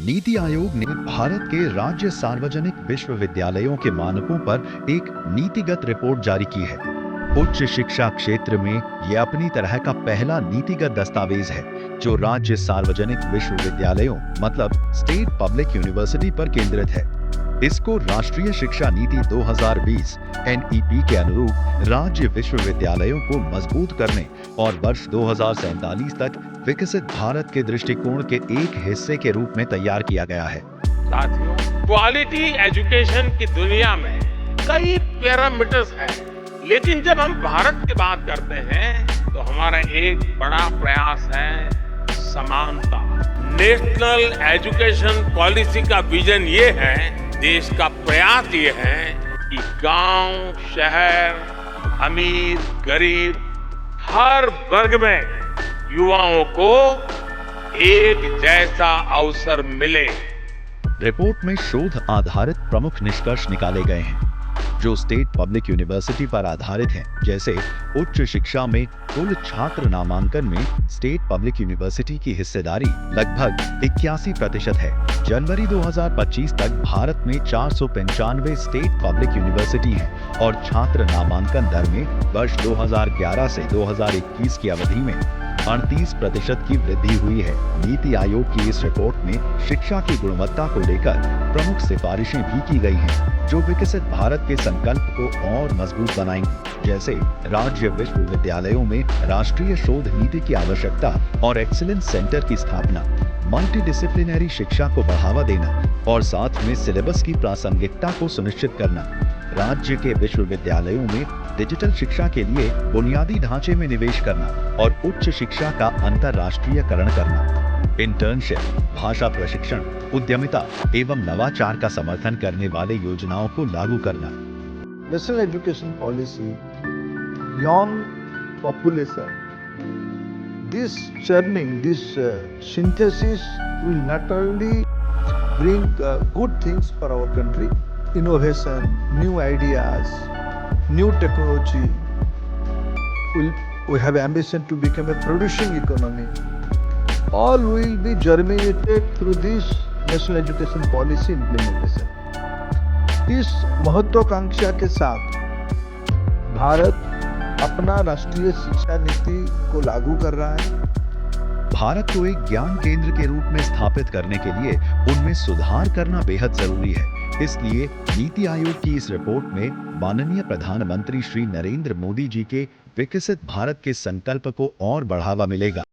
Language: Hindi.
नीति आयोग ने भारत के राज्य सार्वजनिक विश्वविद्यालयों के मानकों पर एक नीतिगत रिपोर्ट जारी की है। उच्च शिक्षा क्षेत्र में यह अपनी तरह का पहला नीतिगत दस्तावेज है जो राज्य सार्वजनिक विश्वविद्यालयों मतलब स्टेट पब्लिक यूनिवर्सिटी पर केंद्रित है। इसको राष्ट्रीय शिक्षा नीति 2020 (NEP) के अनुरूप राज्य विश्वविद्यालयों को मजबूत करने और वर्ष 2047 तक विकसित भारत के दृष्टिकोण के एक हिस्से के रूप में तैयार किया गया है। साथियों, क्वालिटी एजुकेशन की दुनिया में कई पैरामीटर्स हैं, लेकिन जब हम भारत की बात करते हैं तो हमारा एक बड़ा प्रयास है समानता। नेशनल एजुकेशन पॉलिसी का विजन ये है, देश का प्रयास ये है कि गांव, शहर, अमीर, गरीब, हर वर्ग में युवाओं को एक जैसा अवसर मिले। रिपोर्ट में शोध आधारित प्रमुख निष्कर्ष निकाले गए हैं जो स्टेट पब्लिक यूनिवर्सिटी पर आधारित हैं। जैसे उच्च शिक्षा में कुल छात्र नामांकन में स्टेट पब्लिक यूनिवर्सिटी की हिस्सेदारी लगभग 81% है। जनवरी 2025 तक भारत में 495 स्टेट पब्लिक यूनिवर्सिटी हैं और छात्र नामांकन दर में वर्ष 2011 से 2021 की अवधि में 38% की वृद्धि हुई है। नीति आयोग की इस रिपोर्ट में शिक्षा की गुणवत्ता को लेकर प्रमुख सिफारिशें भी की गई हैं जो विकसित भारत के संकल्प को और मजबूत बनाएंगी। जैसे राज्य विश्वविद्यालयों में राष्ट्रीय शोध नीति की आवश्यकता और एक्सीलेंस सेंटर की स्थापना, मल्टीडिसिप्लिनरी शिक्षा को बढ़ावा देना और साथ में सिलेबस की प्रासंगिकता को सुनिश्चित करना। राज्य के विश्वविद्यालयों में डिजिटल शिक्षा के लिए बुनियादी ढांचे में निवेश करना और उच्च शिक्षा का अंतर्राष्ट्रीयकरण करना। इंटर्नशिप, भाषा प्रशिक्षण, उद्यमिता एवं नवाचार का समर्थन करने वाले योजनाओं को लागू करना। National education policy, young population, this churning, this synthesis will not only bring good things for our country, innovation, new ideas, new technology. We have ambition to become a producing economy. All will be germinated through this national education policy implementation. इस महत्वाकांक्षा के साथ भारत अपना राष्ट्रीय शिक्षा नीति को लागू कर रहा है। भारत को एक ज्ञान केंद्र के रूप में स्थापित करने के लिए उनमें सुधार करना बेहद जरूरी है। इसलिए नीति आयोग की इस रिपोर्ट में माननीय प्रधानमंत्री श्री नरेंद्र मोदी जी के विकसित भारत के संकल्प को और बढ़ावा मिलेगा।